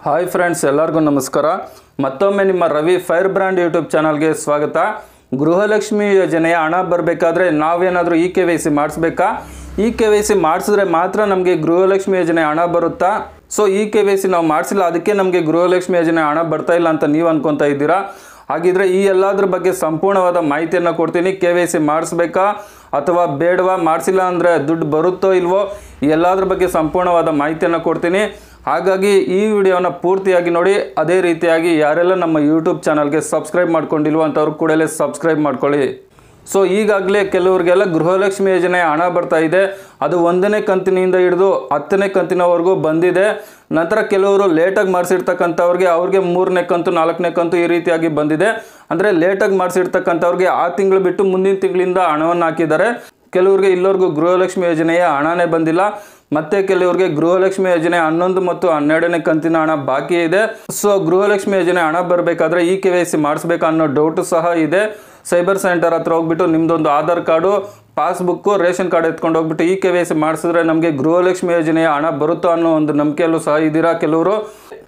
Hi friends, ಎಲ್ಲರಿಗೂ ನಮಸ್ಕಾರ. ಮತ್ತೊಮ್ಮೆ ನಿಮ್ಮ ರವಿ ಫೈರ್ ಬ್ರ್ಯಾಂಡ್ ಯೂಟ್ಯೂಬ್ ಚಾನಲ್ಗೆ ಸ್ವಾಗತ. ಗೃಹಲಕ್ಷ್ಮಿ ಯೋಜನೆಯ ಹಣ ಬರಬೇಕಾದ್ರೆ ನಾವೇನಾದರೂ KYC ಮಾಡಿಸ್ಬೇಕಾ? KYC ಮಾಡಿಸಿದ್ರೆ ಮಾತ್ರ ನಮಗೆ ಗೃಹಲಕ್ಷ್ಮಿ ಯೋಜನೆ ಹಣ ಬರುತ್ತಾ? ಸೊ KYC ನಾವು ಮಾಡಿಸಿಲ್ಲ, ಅದಕ್ಕೆ ನಮಗೆ ಗೃಹಲಕ್ಷ್ಮಿ ಯೋಜನೆ ಹಣ ಬರ್ತಾ ಇಲ್ಲ ಅಂತ ನೀವು ಅನ್ಕೊತಾ ಇದ್ದೀರಾ. ಹಾಗಿದ್ರೆ ಈ ಎಲ್ಲದ್ರ ಬಗ್ಗೆ ಸಂಪೂರ್ಣವಾದ ಮಾಹಿತಿಯನ್ನು ಕೊಡ್ತೀನಿ. KYC ಮಾಡಿಸ್ಬೇಕಾ ಅಥವಾ ಬೇಡವಾ, ಮಾಡಿಸಿಲ್ಲ ಅಂದರೆ ದುಡ್ಡು ಬರುತ್ತೋ ಇಲ್ವೋ, ಎಲ್ಲದ್ರ ಬಗ್ಗೆ ಸಂಪೂರ್ಣವಾದ ಮಾಹಿತಿಯನ್ನು ಕೊಡ್ತೀನಿ. ಹಾಗಾಗಿ ಈ ವಿಡಿಯೋನ ಪೂರ್ತಿಯಾಗಿ ನೋಡಿ. ಅದೇ ರೀತಿಯಾಗಿ ಯಾರೆಲ್ಲ ನಮ್ಮ ಯೂಟ್ಯೂಬ್ ಚಾನಲ್ಗೆ ಸಬ್ಸ್ಕ್ರೈಬ್ ಮಾಡ್ಕೊಂಡಿಲ್ವೋ ಅಂಥವ್ರು ಕೂಡಲೇ ಸಬ್ಸ್ಕ್ರೈಬ್ ಮಾಡ್ಕೊಳ್ಳಿ. ಸೊ ಈಗಾಗಲೇ ಕೆಲವರಿಗೆಲ್ಲ ಗೃಹಲಕ್ಷ್ಮಿ ಯೋಜನೆ ಹಣ ಬರ್ತಾ ಇದೆ. ಅದು 1ನೇ ಕಂತಿನಿಂದ ಹಿಡಿದು 10ನೇ ಕಂತಿನವರೆಗೂ ಬಂದಿದೆ. ನಂತರ ಕೆಲವರು ಲೇಟಾಗಿ ಮಾಡಿಸಿರ್ತಕ್ಕಂಥವ್ರಿಗೆ ಅವ್ರಿಗೆ 3ನೇ ಕಂತು 4ನೇ ಕಂತು ಈ ರೀತಿಯಾಗಿ ಬಂದಿದೆ. ಅಂದರೆ ಲೇಟಾಗಿ ಮಾಡಿಸಿರ್ತಕ್ಕಂಥವ್ರಿಗೆ ಆ ತಿಂಗಳು ಬಿಟ್ಟು ಮುಂದಿನ ತಿಂಗಳಿಂದ ಹಣವನ್ನು ಹಾಕಿದ್ದಾರೆ. ಕೆಲವರಿಗೆ ಇಲ್ಲವರೆಗೂ ಗೃಹಲಕ್ಷ್ಮಿ ಯೋಜನೆಯ ಹಣನೇ ಬಂದಿಲ್ಲ. ಮತ್ತೆ ಕೆಲವರಿಗೆ ಗೃಹಲಕ್ಷ್ಮಿ ಯೋಜನೆ 11 ಮತ್ತು 12ನೇ ಕಂತಿನ ಹಣ ಬಾಕಿ ಇದೆ. ಸೊ ಗೃಹಲಕ್ಷ್ಮಿ ಯೋಜನೆ ಹಣ ಬರಬೇಕಾದ್ರೆ KYC ಮಾಡಿಸ್ಬೇಕಾ ಅನ್ನೋ ಡೌಟು ಸಹ ಇದೆ. ಸೈಬರ್ ಸೆಂಟರ್ ಹತ್ರ ಹೋಗ್ಬಿಟ್ಟು ನಿಮ್ಮದೊಂದು Aadhaar card, passbook, ration card ಎತ್ಕೊಂಡು ಹೋಗ್ಬಿಟ್ಟು KYC ಮಾಡಿಸಿದ್ರೆ ನಮಗೆ ಗೃಹಲಕ್ಷ್ಮಿ ಯೋಜನೆಯ ಹಣ ಬರುತ್ತೋ ಅನ್ನೋ ಒಂದು ನಂಬಿಕೆಯಲ್ಲೂ ಸಹ ಇದ್ದೀರಾ. ಕೆಲವರು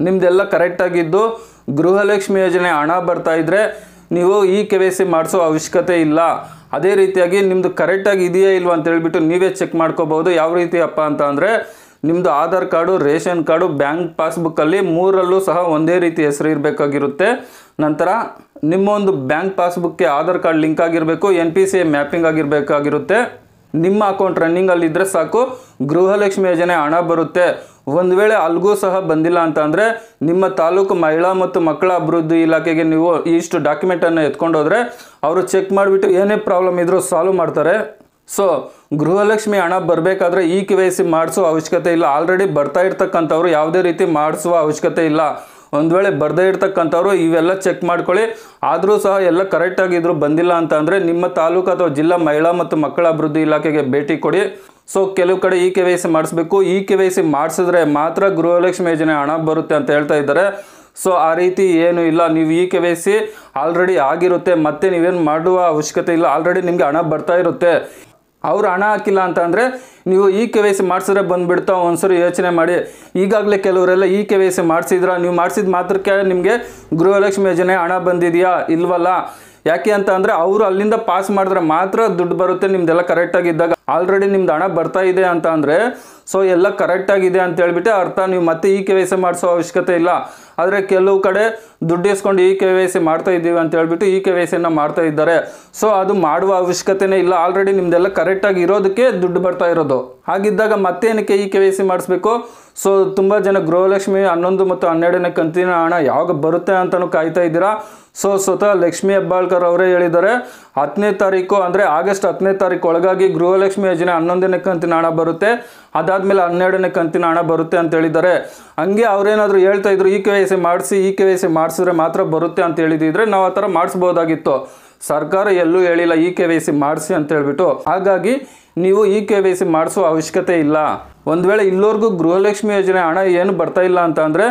ನಿಮ್ಮದೆಲ್ಲ ಕರೆಕ್ಟಾಗಿದ್ದು ಗೃಹಲಕ್ಷ್ಮಿ ಯೋಜನೆ ಹಣ ಬರ್ತಾ ಇದ್ದರೆ ನೀವು KYC ಮಾಡಿಸೋ ಅವಶ್ಯಕತೆ ಇಲ್ಲ. ಅದೇ ರೀತಿಯಾಗಿ ನಿಮ್ಮದು ಕರೆಕ್ಟಾಗಿ ಇದೆಯಾ ಇಲ್ವಾ ಅಂತ ಹೇಳ್ಬಿಟ್ಟು ನೀವೇ ಚೆಕ್ ಮಾಡ್ಕೋಬೋದು. ಯಾವ ರೀತಿ ಅಪ್ಪ ಅಂತ ಅಂದರೆ ನಿಮ್ಮದು Aadhaar card, ration card, bank ಪಾಸ್ಬುಕ್ಕಲ್ಲಿ 3ರಲ್ಲೂ ಸಹ ಒಂದೇ ರೀತಿ ಹೆಸರು ಇರಬೇಕಾಗಿರುತ್ತೆ. ನಂತರ ನಿಮ್ಮ ಒಂದು ಬ್ಯಾಂಕ್ ಪಾಸ್ಬುಕ್ಗೆ ಆಧಾರ್ ಕಾರ್ಡ್ ಲಿಂಕ್ ಆಗಿರಬೇಕು, NPCI ಮ್ಯಾಪಿಂಗ್ ಆಗಿರಬೇಕಾಗಿರುತ್ತೆ. ನಿಮ್ಮ ಅಕೌಂಟ್ ರನ್ನಿಂಗಲ್ಲಿದ್ದರೆ ಸಾಕು, ಗೃಹಲಕ್ಷ್ಮಿ ಯೋಜನೆ ಹಣ ಬರುತ್ತೆ. ಒಂದು ವೇಳೆ ಅಲ್ಲಿಗೂ ಸಹ ಬಂದಿಲ್ಲ ಅಂತ ಅಂದರೆ ನಿಮ್ಮ ತಾಲೂಕು ಮಹಿಳಾ ಮತ್ತು ಮಕ್ಕಳ ಅಭಿವೃದ್ಧಿ ಇಲಾಖೆಗೆ ನೀವು ಇಷ್ಟು ಡಾಕ್ಯುಮೆಂಟನ್ನು ಎತ್ಕೊಂಡೋದ್ರೆ ಅವರು ಚೆಕ್ ಮಾಡಿಬಿಟ್ಟು ಏನೇ ಪ್ರಾಬ್ಲಮ್ ಇದ್ರೂ ಸಾಲ್ವ್ ಮಾಡ್ತಾರೆ. ಸೊ ಗೃಹಲಕ್ಷ್ಮಿ ಹಣ ಬರಬೇಕಾದ್ರೆ KYC ಮಾಡಿಸೋ ಅವಶ್ಯಕತೆ ಇಲ್ಲ. ಆಲ್ರೆಡಿ ಬರ್ತಾ ಇರ್ತಕ್ಕಂಥವ್ರು ಯಾವುದೇ ರೀತಿ ಮಾಡಿಸುವ ಅವಶ್ಯಕತೆ ಇಲ್ಲ. ಒಂದು ವೇಳೆ ಬರದೇ ಇರ್ತಕ್ಕಂಥವ್ರು ಇವೆಲ್ಲ ಚೆಕ್ ಮಾಡ್ಕೊಳ್ಳಿ. ಆದರೂ ಸಹ ಎಲ್ಲ ಕರೆಕ್ಟಾಗಿದ್ರು ಬಂದಿಲ್ಲ ಅಂತ ಅಂದರೆ ನಿಮ್ಮ ತಾಲೂಕು ಅಥವಾ ಜಿಲ್ಲಾ ಮಹಿಳಾ ಮತ್ತು ಮಕ್ಕಳ ಅಭಿವೃದ್ಧಿ ಇಲಾಖೆಗೆ ಭೇಟಿ ಕೊಡಿ. ಸೊ ಕೆಲವು ಕಡೆ KYC ಮಾಡಿಸ್ಬೇಕು. KYC ಮಾಡಿಸಿದ್ರೆ ಮಾತ್ರ ಗೃಹಲಕ್ಷ್ಮಿ ಯೋಜನೆ ಹಣ ಬರುತ್ತೆ ಅಂತ ಹೇಳ್ತಾ ಇದ್ದಾರೆ. ಸೊ ಆ ರೀತಿ ಏನೂ ಇಲ್ಲ. ನೀವು KYC ಆಲ್ರೆಡಿ ಆಗಿರುತ್ತೆ, ಮತ್ತೆ ನೀವೇನು ಮಾಡುವ ಅವಶ್ಯಕತೆ ಇಲ್ಲ. ಆಲ್ರೆಡಿ ನಿಮಗೆ ಹಣ ಬರ್ತಾ ಇರುತ್ತೆ. ಅವ್ರು ಹಣ ಹಾಕಿಲ್ಲ ಅಂತ ಅಂದರೆ ನೀವು KYC ಮಾಡಿಸಿದ್ರೆ ಬಂದುಬಿಡ್ತಾ. ಒಂದ್ಸರಿ ಯೋಚನೆ ಮಾಡಿ. ಈಗಾಗಲೇ ಕೆಲವರೆಲ್ಲ KYC ಮಾಡಿಸಿದ್ರ, ನೀವು ಮಾಡಿಸಿದ ಮಾತ್ರಕ್ಕೆ ನಿಮಗೆ ಗೃಹಲಕ್ಷ್ಮಿ ಯೋಜನೆ ಹಣ ಬಂದಿದೆಯಾ ಇಲ್ವಲ್ಲ. ಯಾಕೆ ಅಂತ ಅಂದರೆ ಅವರು ಅಲ್ಲಿಂದ ಪಾಸ್ ಮಾಡಿದ್ರೆ ಮಾತ್ರ ದುಡ್ಡು ಬರುತ್ತೆ. ನಿಮ್ದೆಲ್ಲ ಕರೆಕ್ಟಾಗಿದ್ದಾಗ ಆಲ್ರೆಡಿ ನಿಮ್ದು ಹಣ ಬರ್ತಾ ಇದೆ ಅಂತ ಅಂದರೆ ಸೊ ಎಲ್ಲ ಕರೆಕ್ಟಾಗಿದೆ ಅಂತ ಹೇಳ್ಬಿಟ್ಟು ಅರ್ಥ. ನೀವು ಮತ್ತೆ KYC ಮಾಡಿಸೋ ಅವಶ್ಯಕತೆ ಇಲ್ಲ. ಆದರೆ ಕೆಲವು ಕಡೆ ದುಡ್ಡು ಇಸ್ಕೊಂಡು KYC ಮಾಡ್ತಾ ಇದ್ದೀವಿ ಅಂತ ಹೇಳ್ಬಿಟ್ಟು KYCನ ಮಾಡ್ತಾ ಇದ್ದಾರೆ. ಸೊ ಅದು ಮಾಡುವ ಅವಶ್ಯಕತೆನೇ ಇಲ್ಲ. ಆಲ್ರೆಡಿ ನಿಮ್ದೆಲ್ಲ ಕರೆಕ್ಟಾಗಿ ಇರೋದಕ್ಕೆ ದುಡ್ಡು ಬರ್ತಾ ಇರೋದು. ಹಾಗಿದ್ದಾಗ ಮತ್ತೇನಕ್ಕೆ KYC ಮಾಡಿಸ್ಬೇಕು? ಸೊ ತುಂಬ ಜನ ಗೃಹಲಕ್ಷ್ಮಿ 11 ಮತ್ತು 12ನೇ ಕಂತಿನ ಹಣ ಯಾವಾಗ ಬರುತ್ತೆ ಅಂತಲೂ ಕಾಯ್ತಾ ಇದ್ದೀರಾ. ಸೊ ಸ್ವತಃ ಲಕ್ಷ್ಮೀ ಹೆಬ್ಬಾಳ್ಕರ್ ಅವರೇ ಹೇಳಿದ್ದಾರೆ, 10ನೇ ತಾರೀಕು ಅಂದರೆ ಆಗಸ್ಟ್ 10ನೇ ತಾರೀಕು ಒಳಗಾಗಿ ಗೃಹಲಕ್ಷ್ಮಿ ಯೋಜನೆ 11ನೇ ಕಂತಿನ ಹಣ ಬರುತ್ತೆ, ಅದಾದಮೇಲೆ 12ನೇ ಕಂತಿನ ಹಣ ಬರುತ್ತೆ ಅಂತ ಹೇಳಿದ್ದಾರೆ. ಹಂಗೆ ಅವರೇನಾದರೂ ಹೇಳ್ತಾ ಇದ್ರು KYC ಮಾಡಿಸಿ, KYC ಮಾಡಿಸಿದ್ರೆ ಮಾತ್ರ ಬರುತ್ತೆ ಅಂತ ಹೇಳಿದಿದ್ರೆ ನಾವು ಆ ಥರ ಮಾಡಿಸ್ಬೋದಾಗಿತ್ತು. ಸರ್ಕಾರ ಎಲ್ಲೂ ಹೇಳಿಲ್ಲ KYC ಮಾಡಿಸಿ ಅಂತ ಹೇಳ್ಬಿಟ್ಟು. ಹಾಗಾಗಿ ನೀವು KYC ಮಾಡಿಸೋ ಅವಶ್ಯಕತೆ ಇಲ್ಲ. ಒಂದು ವೇಳೆ ಇಲ್ಲವರೆಗೂ ಗೃಹಲಕ್ಷ್ಮಿ ಯೋಜನೆ ಹಣ ಏನು ಬರ್ತಾ ಇಲ್ಲ ಅಂತ ಅಂದರೆ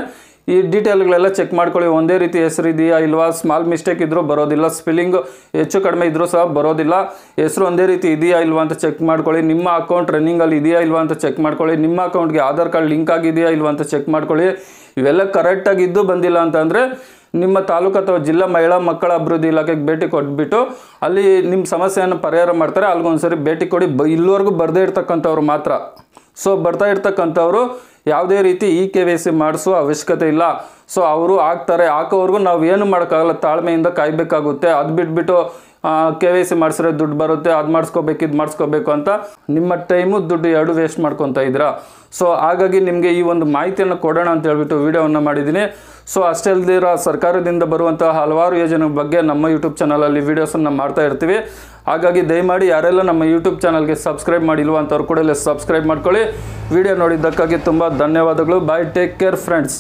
ಈ ಡೀಟೇಲ್ಗಳೆಲ್ಲ ಚೆಕ್ ಮಾಡ್ಕೊಳ್ಳಿ. ಒಂದೇ ರೀತಿ ಹೆಸರು ಇದೆಯಾ ಇಲ್ವಾ, ಸ್ಮಾಲ್ ಮಿಸ್ಟೇಕ್ ಇದ್ರೂ ಬರೋದಿಲ್ಲ, ಸ್ಪೆಲ್ಲಿಂಗ್ ಹೆಚ್ಚು ಕಡಿಮೆ ಇದ್ರೂ ಸಹ ಬರೋದಿಲ್ಲ. ಹೆಸರು ಒಂದೇ ರೀತಿ ಇದೆಯಾ ಇಲ್ವಾ ಅಂತ ಚೆಕ್ ಮಾಡ್ಕೊಳ್ಳಿ. ನಿಮ್ಮ ಅಕೌಂಟ್ ರನ್ನಿಂಗಲ್ಲಿ ಇದೆಯಾ ಇಲ್ವಾ ಅಂತ ಚೆಕ್ ಮಾಡ್ಕೊಳ್ಳಿ. ನಿಮ್ಮ ಅಕೌಂಟ್ಗೆ ಆಧಾರ್ ಕಾರ್ಡ್ ಲಿಂಕ್ ಆಗಿದೆಯಾ ಇಲ್ವಾ ಅಂತ ಚೆಕ್ ಮಾಡ್ಕೊಳ್ಳಿ. ಇವೆಲ್ಲ ಕರೆಕ್ಟಾಗಿದ್ದು ಬಂದಿಲ್ಲ ಅಂತ ಅಂದರೆ ನಿಮ್ಮ ತಾಲೂಕು ಅಥವಾ ಜಿಲ್ಲಾ ಮಹಿಳಾ ಮಕ್ಕಳ ಅಭಿವೃದ್ಧಿ ಇಲಾಖೆಗೆ ಭೇಟಿ ಕೊಟ್ಬಿಟ್ಟು ಅಲ್ಲಿ ನಿಮ್ಮ ಸಮಸ್ಯೆಯನ್ನು ಪರಿಹಾರ ಮಾಡ್ತಾರೆ. ಅಲ್ಲಿಗೊಂದ್ಸರಿ ಭೇಟಿ ಕೊಡಿ. ಇಲ್ಲಿವರೆಗೂ ಬರದೇ ಇರ್ತಕ್ಕಂಥವ್ರು ಮಾತ್ರ. ಸೊ ಬರ್ತಾ ಇರ್ತಕ್ಕಂಥವ್ರು ಯಾವುದೇ ರೀತಿ KYC ಮಾಡಿಸುವ ಅವಶ್ಯಕತೆ ಇಲ್ಲ. ಸೊ ಅವರು ಹಾಕ್ತಾರೆ, ಹಾಕೋವರೆಗೂ ನಾವು ಏನು ಮಾಡೋಕ್ಕಾಗಲ್ಲ, ತಾಳ್ಮೆಯಿಂದ ಕಾಯಬೇಕಾಗುತ್ತೆ. ಅದು ಬಿಟ್ಬಿಟ್ಟು KYC ಮಾಡಿಸಿದ್ರೆ ದುಡ್ಡು ಬರುತ್ತೆ, ಅದು ಮಾಡಿಸ್ಕೋಬೇಕು, ಇದು ಮಾಡಿಸ್ಕೋಬೇಕು ಅಂತ ನಿಮ್ಮ ಟೈಮು ದುಡ್ಡು ಎರಡು ವೇಸ್ಟ್ ಮಾಡ್ಕೊತಾ ಇದ್ದೀರಾ. ಸೊ ಹಾಗಾಗಿ ನಿಮಗೆ ಈ ಒಂದು ಮಾಹಿತಿಯನ್ನು ಕೊಡೋಣ ಅಂತ ಹೇಳ್ಬಿಟ್ಟು ವಿಡಿಯೋವನ್ನು ಮಾಡಿದ್ದೀನಿ. ಸೊ ಅಷ್ಟೇ ಅಲ್ದಿರ ಸರ್ಕಾರದಿಂದ ಬರುವಂತಹ ಹಲವಾರು ಯೋಜನೆ ಬಗ್ಗೆ ನಮ್ಮ ಯೂಟ್ಯೂಬ್ ಚಾನಲಲ್ಲಿ ವೀಡಿಯೋಸನ್ನು ಮಾಡ್ತಾ ಇರ್ತೀವಿ. ಹಾಗಾಗಿ ದಯಮಾಡಿ ಯಾರೆಲ್ಲ ನಮ್ಮ ಯೂಟ್ಯೂಬ್ ಚಾನಲ್ಗೆ ಸಬ್ಸ್ಕ್ರೈಬ್ ಮಾಡಿಲ್ವ ಅಂಥವ್ರು ಕೂಡಲೇ ಸಬ್ಸ್ಕ್ರೈಬ್ ಮಾಡ್ಕೊಳ್ಳಿ. ವಿಡಿಯೋ ನೋಡಿದ್ದಕ್ಕಾಗಿ ತುಂಬ ಧನ್ಯವಾದಗಳು. ಬಾಯ್, ಟೇಕ್ ಕೇರ್ ಫ್ರೆಂಡ್ಸ್.